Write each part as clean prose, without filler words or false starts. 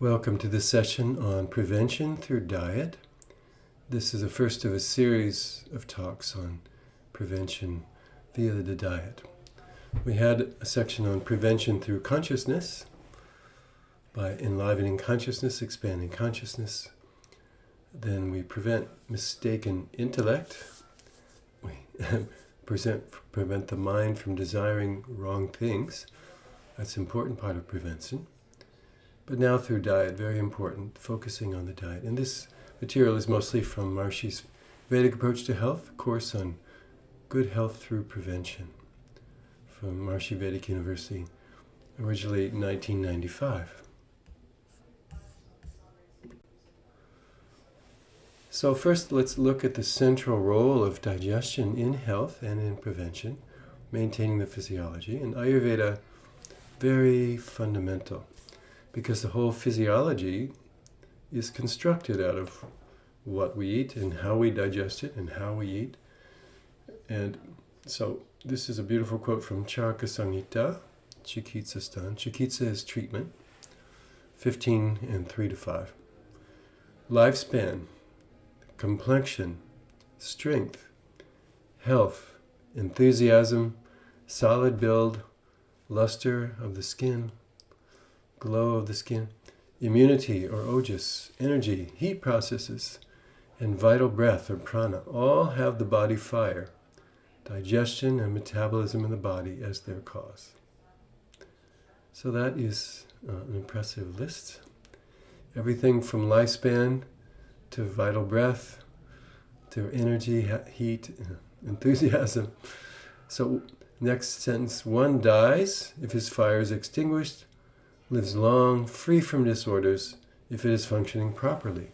Welcome to this session on prevention through diet. This is the first of a series of talks on prevention via the diet. We had a section on prevention through consciousness, by enlivening consciousness, expanding consciousness. Then we prevent mistaken intellect. We prevent the mind from desiring wrong things. That's an important part of prevention. But now through diet, very important, focusing on the diet. And this material is mostly from Maharishi's Vedic approach to health, a course on good health through prevention, from Maharishi Vedic University, originally 1995. So first, let's look at the central role of digestion in health and in prevention, maintaining the physiology. And Ayurveda, very fundamental, because the whole physiology is constructed out of what we eat and how we digest it and how we eat. And so this is a beautiful quote from Charaka Samhita, Chikitsa Stan. Chikitsa is treatment, 15 and 3 to 5. Lifespan, complexion, strength, health, enthusiasm, solid build, luster of the skin, glow of the skin, immunity or ojas, energy, heat processes, and vital breath or prana all have the body fire, digestion and metabolism in the body as their cause. So that is an impressive list. Everything from lifespan to vital breath to energy, heat, enthusiasm. So next sentence, one dies if his fire is extinguished, lives long, free from disorders if it is functioning properly,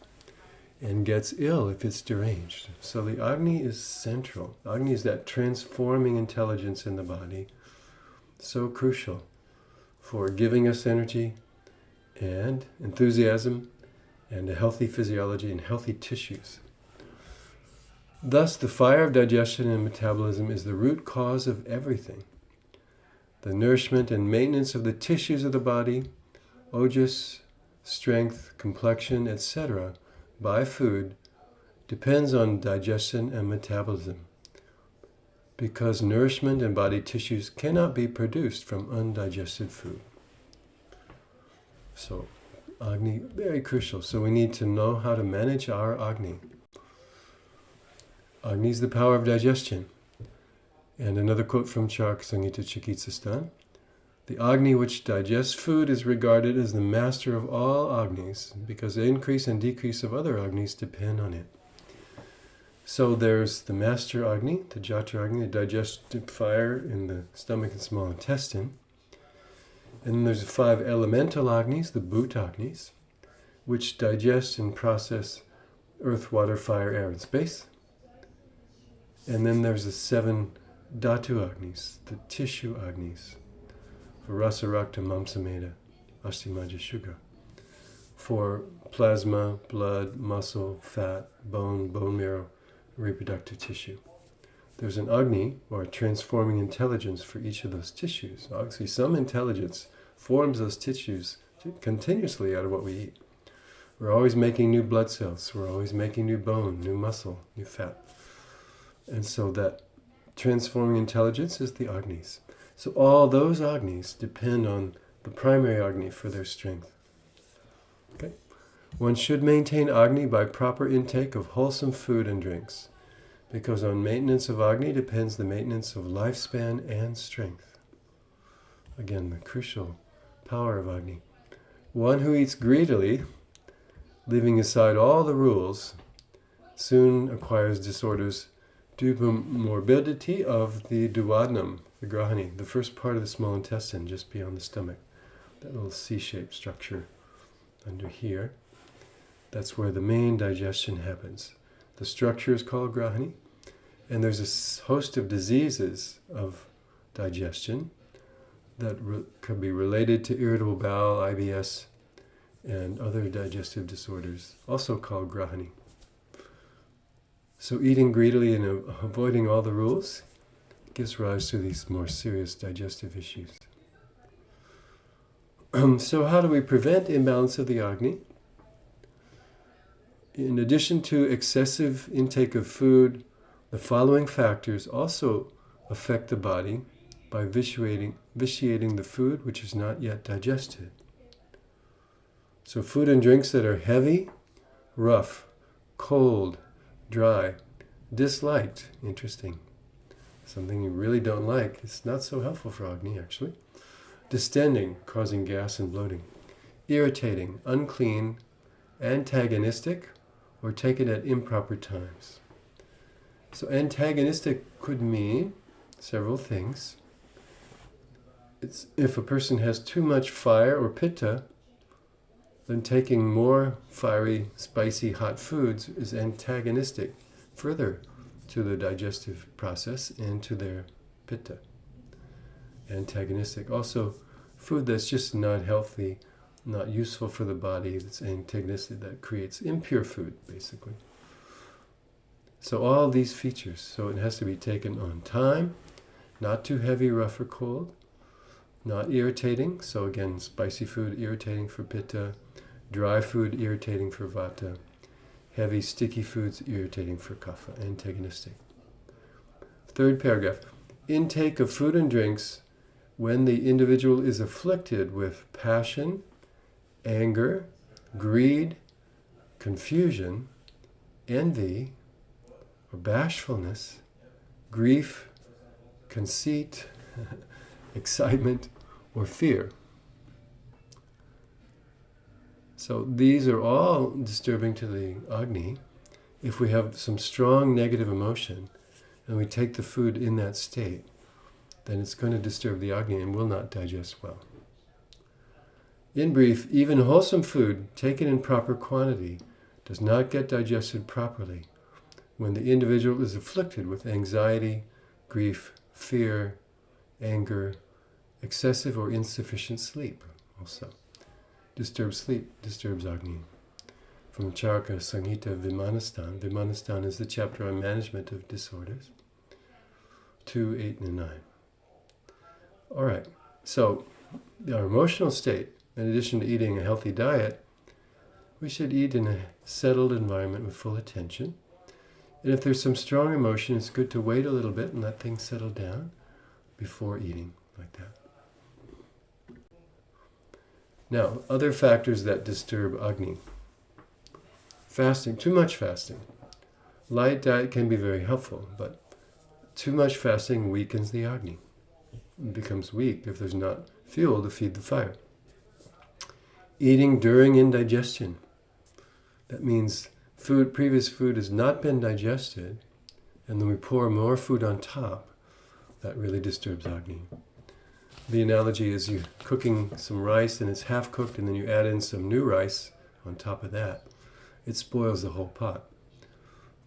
and gets ill if it's deranged. So the Agni is central. Agni is that transforming intelligence in the body, so crucial for giving us energy and enthusiasm and a healthy physiology and healthy tissues. Thus, the fire of digestion and metabolism is the root cause of everything. The nourishment and maintenance of the tissues of the body, ojas, strength, complexion, etc., by food, depends on digestion and metabolism, because nourishment and body tissues cannot be produced from undigested food. So, Agni, very crucial. So we need to know how to manage our Agni. Agni is the power of digestion. And another quote from Charaka Samhita Chikitsa Stan. The Agni which digests food is regarded as the master of all Agnis, because the increase and decrease of other Agnis depend on it. So there's the master Agni, the Jatra Agni, the digestive fire in the stomach and small intestine. And then there's the 5 elemental Agnis, the Bhuta Agnis, which digest and process earth, water, fire, air, and space. And then there's the 7 Dhatu Agnis, the tissue Agnis, for Rasa, Rakta, Mamsa, Meda, Asti, Maja, Sugar, for plasma, blood, muscle, fat, bone, bone marrow, reproductive tissue. There's an Agni, or a transforming intelligence, for each of those tissues. Obviously, some intelligence forms those tissues continuously out of what we eat. We're always making new blood cells. We're always making new bone, new muscle, new fat. And so that transforming intelligence is the Agnis. So all those Agnis depend on the primary Agni for their strength. Okay? One should maintain Agni by proper intake of wholesome food and drinks, because on maintenance of Agni depends the maintenance of lifespan and strength. Again, the crucial power of Agni. One who eats greedily, leaving aside all the rules, soon acquires disorders due to morbidity of the duodenum, the grahani, the first part of the small intestine, just beyond the stomach. That little C-shaped structure under here. That's where the main digestion happens. The structure is called grahani, and there's a host of diseases of digestion that could be related to irritable bowel, IBS, and other digestive disorders, also called grahani. So eating greedily and avoiding all the rules – gives rise to these more serious digestive issues. So how do we prevent imbalance of the Agni? In addition to excessive intake of food, the following factors also affect the body by vitiating the food which is not yet digested. So food and drinks that are heavy, rough, cold, dry, disliked, interesting, something you really don't like, it's not so helpful for Agni actually. Distending, causing gas and bloating. Irritating, unclean, antagonistic, or taken at improper times. So antagonistic could mean several things. It's if a person has too much fire or pitta, then taking more fiery, spicy, hot foods is antagonistic further to the digestive process and to their pitta. Antagonistic. Also, food that's just not healthy, not useful for the body, that's antagonistic, that creates impure food, basically. So all these features. So it has to be taken on time, not too heavy, rough, or cold, not irritating. So again, spicy food irritating for pitta, dry food irritating for vata, heavy, sticky foods irritating for kapha, antagonistic. Third paragraph. Intake of food and drinks when the individual is afflicted with passion, anger, greed, confusion, envy, or bashfulness, grief, conceit, excitement, or fear. So these are all disturbing to the Agni. If we have some strong negative emotion and we take the food in that state, then it's going to disturb the Agni and will not digest well. In brief, even wholesome food taken in proper quantity does not get digested properly when the individual is afflicted with anxiety, grief, fear, anger, excessive or insufficient sleep also. Disturbed sleep disturbs Agni. From Charaka Samhita Vimanastan. Vimanastan is the chapter on management of disorders. 2, 8, and 9. All right, so our emotional state, in addition to eating a healthy diet, we should eat in a settled environment with full attention. And if there's some strong emotion, it's good to wait a little bit and let things settle down before eating like that. Now, other factors that disturb Agni. Fasting, too much fasting. Light diet can be very helpful, but too much fasting weakens the Agni. It becomes weak if there's not fuel to feed the fire. Eating during indigestion. That means previous food has not been digested, and then we pour more food on top. That really disturbs Agni. The analogy is you're cooking some rice and it's half cooked, and then you add in some new rice on top of that. It spoils the whole pot,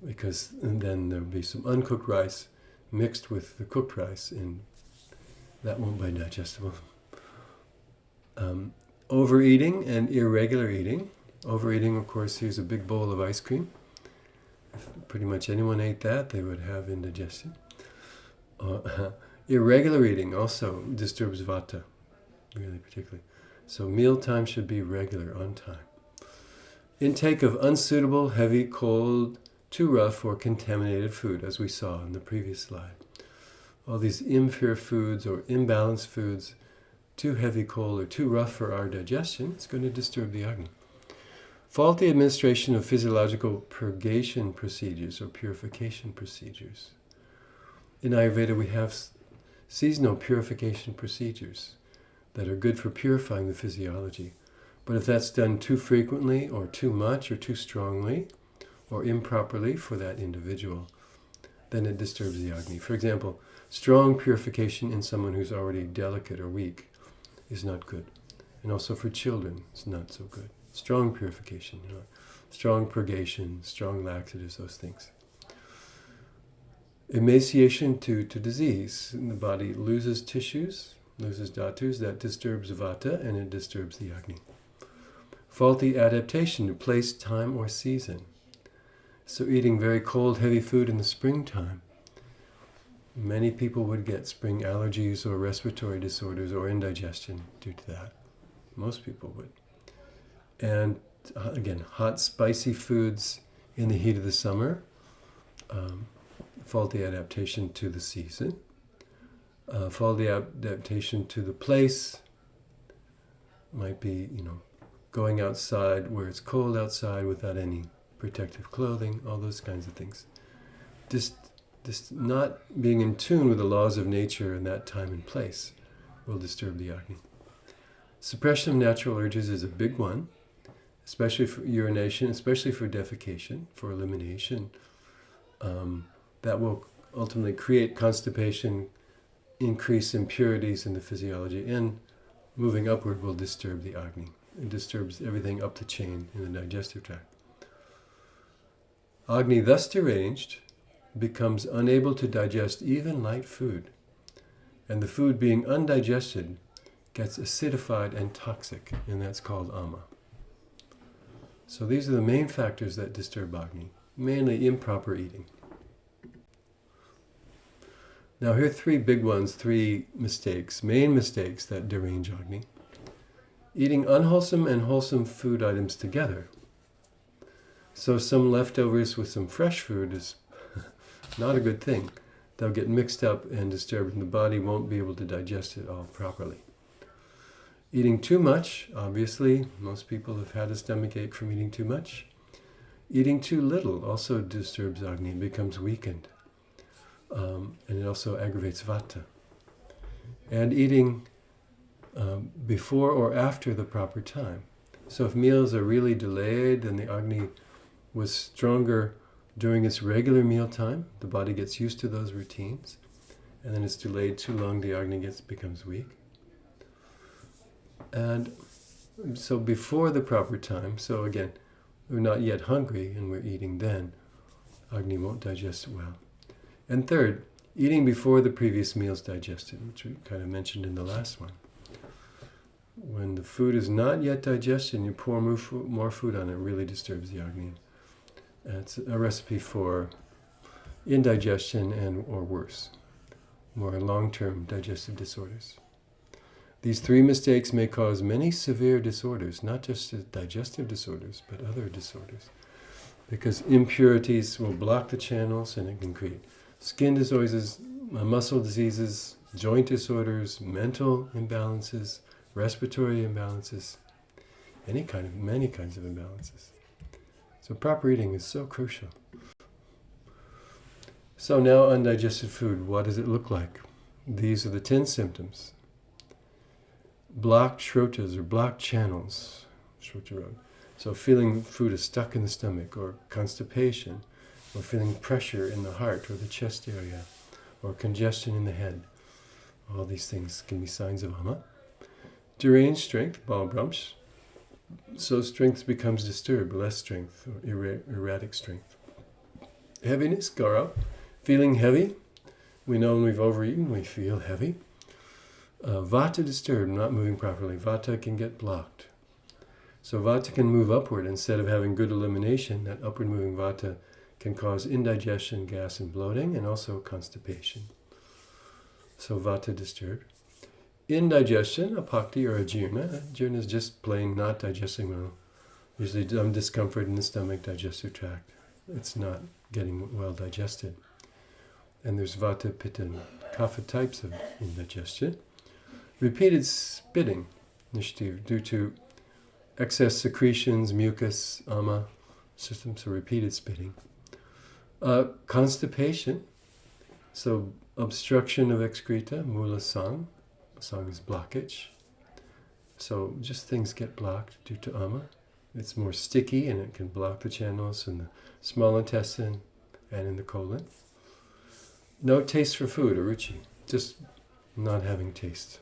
because then there'll be some uncooked rice mixed with the cooked rice, and that won't be digestible. Overeating and irregular eating. Overeating, of course, here's a big bowl of ice cream. If pretty much anyone ate that, they would have indigestion. Irregular eating also disturbs vata, really particularly. So mealtime should be regular, on time. Intake of unsuitable, heavy, cold, too rough, or contaminated food, as we saw in the previous slide. All these impure foods or imbalanced foods, too heavy, cold, or too rough for our digestion, it's going to disturb the Agni. Faulty administration of physiological purgation procedures or purification procedures. In Ayurveda, we have seasonal purification procedures that are good for purifying the physiology. But if that's done too frequently or too much or too strongly or improperly for that individual, then it disturbs the Agni. For example, strong purification in someone who's already delicate or weak is not good. And also for children, it's not so good. Strong purification, strong purgation, strong laxatives, those things. Emaciation to disease. The body loses tissues, loses dhatus, that disturbs vata, and it disturbs the Agni. Faulty adaptation to place, time, or season. So eating very cold, heavy food in the springtime, many people would get spring allergies or respiratory disorders or indigestion due to that. Most people would. And again, hot, spicy foods in the heat of the summer, faulty adaptation to the season, faulty adaptation to the place, might be, going outside where it's cold outside without any protective clothing, all those kinds of things. Just not being in tune with the laws of nature in that time and place will disturb the Agni. Suppression of natural urges is a big one, especially for urination, especially for defecation, for elimination. That will ultimately create constipation, increase impurities in the physiology, and moving upward will disturb the Agni. It disturbs everything up the chain in the digestive tract. Agni, thus deranged, becomes unable to digest even light food, and the food being undigested gets acidified and toxic, and that's called ama. So these are the main factors that disturb Agni, mainly improper eating. Now here are three big ones, three mistakes, main mistakes that derange Agni. Eating unwholesome and wholesome food items together. So some leftovers with some fresh food is not a good thing. They'll get mixed up and disturbed, and the body won't be able to digest it all properly. Eating too much, obviously, most people have had a stomach ache from eating too much. Eating too little also disturbs Agni and becomes weakened. And it also aggravates Vata. And eating before or after the proper time. So if meals are really delayed, then the Agni was stronger during its regular meal time. The body gets used to those routines. And then it's delayed too long, the Agni becomes weak. And so before the proper time, so again, we're not yet hungry and we're eating then, Agni won't digest it well. And third, eating before the previous meal's digested, which we kind of mentioned in the last one. When the food is not yet digested and you pour more food on it, really disturbs the Agni. It's a recipe for indigestion and or worse, more long-term digestive disorders. These three mistakes may cause many severe disorders, not just digestive disorders, but other disorders. Because impurities will block the channels and it can create skin disorders, muscle diseases, joint disorders, mental imbalances, respiratory imbalances, many kinds of imbalances. So proper eating is so crucial. So now undigested food, what does it look like? These are the 10 symptoms. Blocked shrotas or blocked channels, Shrota road. So feeling food is stuck in the stomach, or constipation, or feeling pressure in the heart or the chest area, or congestion in the head. All these things can be signs of ama. Deranged strength, balbramsh. So strength becomes disturbed, less strength, or erratic strength. Heaviness, gara. Feeling heavy. We know when we've overeaten, we feel heavy. Vata disturbed, not moving properly. Vata can get blocked. So Vata can move upward instead of having good elimination. That upward moving Vata can cause indigestion, gas, and bloating, and also constipation. So Vata disturbed. Indigestion, apakti or ajirna. Ajirna is just plain not digesting well. Usually some discomfort in the stomach, digestive tract. It's not getting well digested. And there's Vata, Pitta, and Kapha types of indigestion. Repeated spitting, nishtiv, due to excess secretions, mucus, ama, system, so repeated spitting. Constipation, so obstruction of excreta, mula sang. Sang is blockage. So just things get blocked due to ama. It's more sticky and it can block the channels in the small intestine and in the colon. No taste for food, aruchi, just not having taste.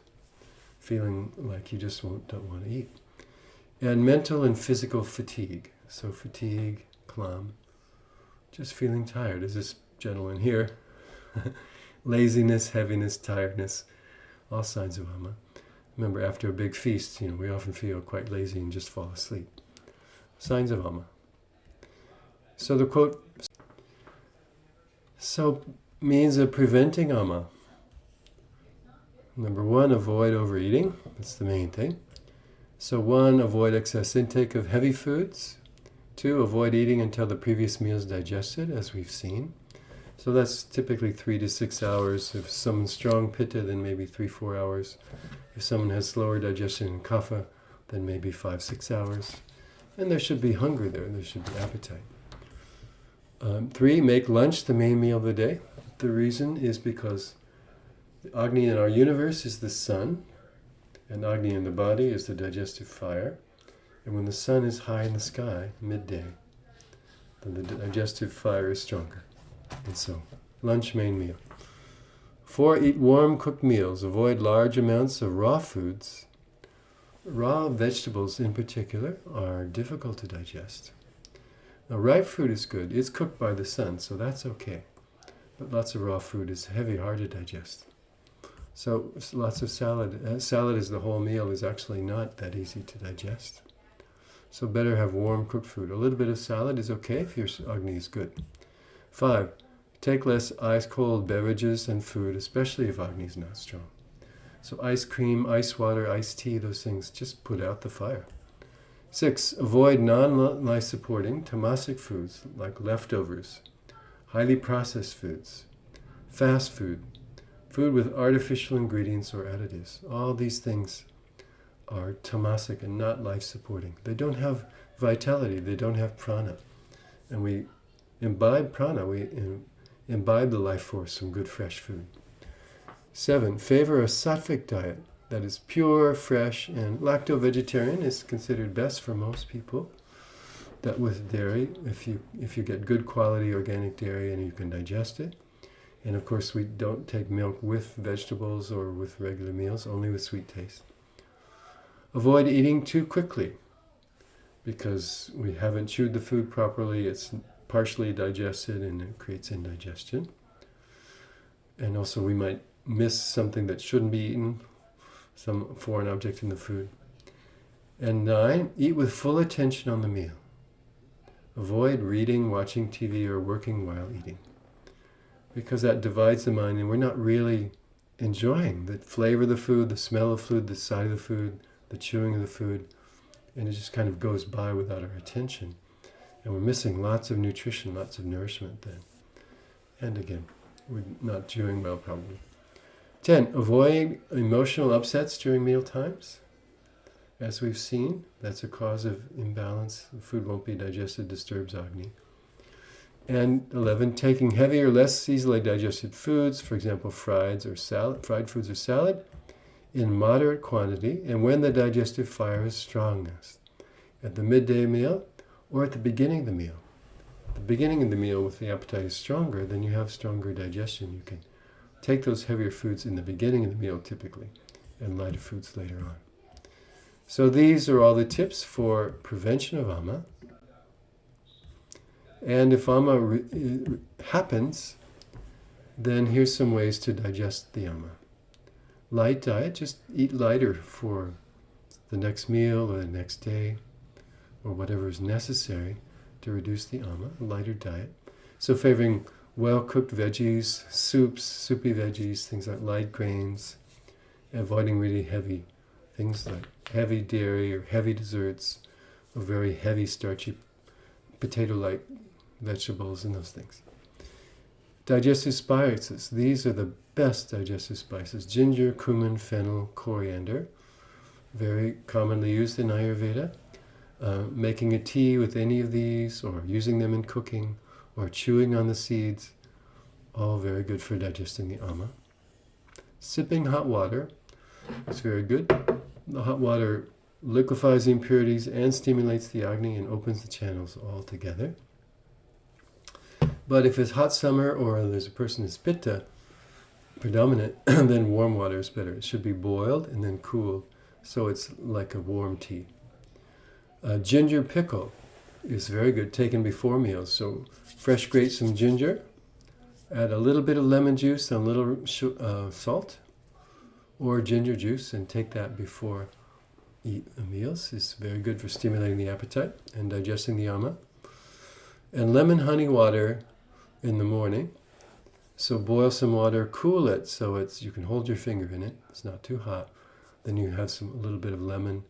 Feeling like you just don't want to eat. And mental and physical fatigue. So fatigue, clam, just feeling tired. As this gentleman here. Laziness, heaviness, tiredness, all signs of ama. Remember, after a big feast, we often feel quite lazy and just fall asleep. Signs of ama. So the quote, means of preventing ama. Number one, avoid overeating. That's the main thing. So 1, avoid excess intake of heavy foods. 2, avoid eating until the previous meal is digested, as we've seen. So that's typically 3 to 6 hours. If someone's strong pitta, then maybe 3-4 hours. If someone has slower digestion and kapha, then maybe 5-6 hours. And there should be hunger there. There should be appetite. 3, make lunch the main meal of the day. The reason is because the Agni in our universe is the sun, and Agni in the body is the digestive fire. And when the sun is high in the sky, midday, then the digestive fire is stronger. And so, lunch, main meal. 4, eat warm cooked meals. Avoid large amounts of raw foods. Raw vegetables in particular are difficult to digest. Now, ripe fruit is good. It's cooked by the sun, so that's okay. But lots of raw fruit is heavy, hard to digest. So lots of salad. Salad as the whole meal is actually not that easy to digest. So better have warm cooked food. A little bit of salad is okay if your Agni is good. 5, take less ice-cold beverages and food, especially if Agni is not strong. So ice cream, ice water, iced tea, those things just put out the fire. 6, avoid non-life supporting tamasic foods like leftovers, highly processed foods, fast food, food with artificial ingredients or additives. All these things are tamasic and not life supporting. They don't have vitality, they don't have prana. And we imbibe prana, we imbibe the life force from good fresh food. 7, favor a sattvic diet that is pure, fresh, and lacto-vegetarian is considered best for most people. That with dairy, if you get good quality organic dairy and you can digest it. And of course we don't take milk with vegetables or with regular meals, only with sweet taste. Avoid eating too quickly because we haven't chewed the food properly, it's partially digested and it creates indigestion. And also we might miss something that shouldn't be eaten, some foreign object in the food. And 9, eat with full attention on the meal. Avoid reading, watching TV, or working while eating, because that divides the mind and we're not really enjoying the flavor of the food, the smell of food, the sight of the food, the chewing of the food, and it just kind of goes by without our attention. And we're missing lots of nutrition, lots of nourishment then. And again, we're not chewing well probably. 10, avoid emotional upsets during meal times. As we've seen, that's a cause of imbalance. The food won't be digested, disturbs Agni. And 11, taking heavy or less easily digested foods, for example, fried foods or salad, in moderate quantity, and when the digestive fire is strongest. At the midday meal or at the beginning of the meal. At the beginning of the meal, with the appetite is stronger, then you have stronger digestion. You can take those heavier foods in the beginning of the meal typically, and lighter foods later on. So these are all the tips for prevention of ama. And if ama happens, then here's some ways to digest the ama. Light diet, just eat lighter for the next meal or the next day, or whatever is necessary to reduce the ama, a lighter diet. So favoring well-cooked veggies, soups, soupy veggies, things like light grains, avoiding really heavy things like heavy dairy or heavy desserts, or very heavy starchy potato-like vegetables and those things. Digestive spices, these are the best digestive spices. Ginger, cumin, fennel, coriander, very commonly used in Ayurveda. Making a tea with any of these, or using them in cooking, or chewing on the seeds, all very good for digesting the ama. Sipping hot water is very good. The hot water liquefies the impurities and stimulates the Agni and opens the channels all together. But if it's hot summer or there's a person who's pitta predominant, then warm water is better. It should be boiled and then cooled, so it's like a warm tea. Ginger pickle is very good, taken before meals. So fresh grate some ginger, add a little bit of lemon juice and a little salt or ginger juice, and take that before meals. It's very good for stimulating the appetite and digesting the ama. And lemon honey water in the morning. So boil some water, cool it so you can hold your finger in it. It's not too hot. Then you have a little bit of lemon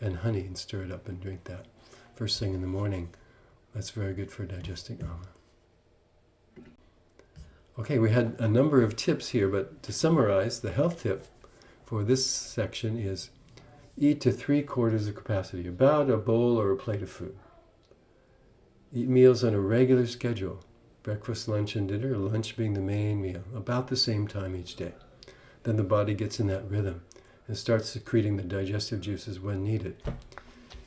and honey and stir it up and drink that first thing in the morning. That's very good for digesting ama. Okay, we had a number of tips here, but to summarize, the health tip for this section is eat to 3/4 of capacity, about a bowl or a plate of food. Eat meals on a regular schedule, breakfast, lunch, and dinner, lunch being the main meal, about the same time each day. Then the body gets in that rhythm and starts secreting the digestive juices when needed.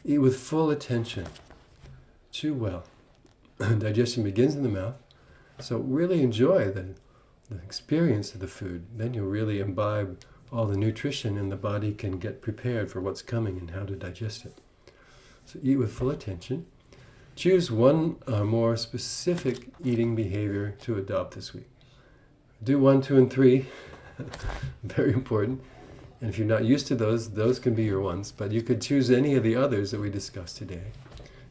Eat with full attention. Chew well. Digestion begins in the mouth, so really enjoy the experience of the food. Then you'll really imbibe all the nutrition and the body can get prepared for what's coming and how to digest it. So eat with full attention. Choose one or more specific eating behavior to adopt this week. Do 1, 2, and 3. Very important. And if you're not used to those can be your ones. But you could choose any of the others that we discussed today.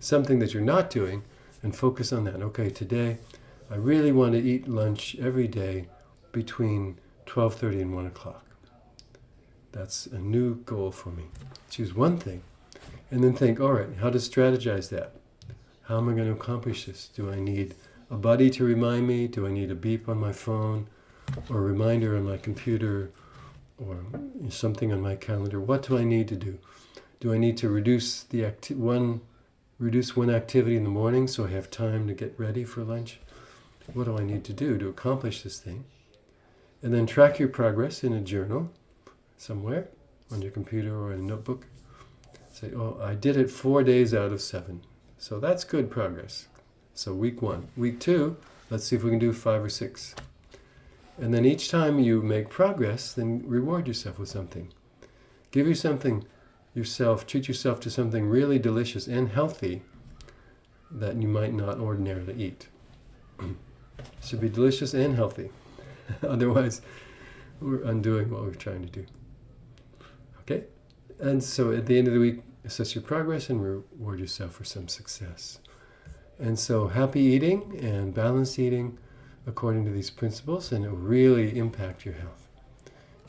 Something that you're not doing and focus on that. Okay, today I really want to eat lunch every day between 12:30 and 1 o'clock. That's a new goal for me. Choose one thing and then think, all right, how to strategize that? How am I going to accomplish this? Do I need a buddy to remind me? Do I need a beep on my phone or a reminder on my computer or something on my calendar? What do I need to do? Do I need to reduce one activity in the morning so I have time to get ready for lunch? What do I need to do to accomplish this thing? And then track your progress in a journal somewhere on your computer or in a notebook. Say, oh, I did it 4 days out of 7. So that's good progress. So week 1. Week 2, let's see if we can do 5 or 6. And then each time you make progress, then reward yourself with something. Give you something yourself, treat yourself to something really delicious and healthy that you might not ordinarily eat. Should be delicious and healthy. Otherwise, we're undoing what we're trying to do. Okay? And so at the end of the week, assess your progress and reward yourself for some success. And so happy eating and balanced eating according to these principles, and it will really impact your health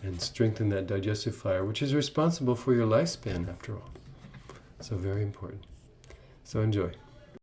and strengthen that digestive fire, which is responsible for your lifespan after all. So very important. So enjoy.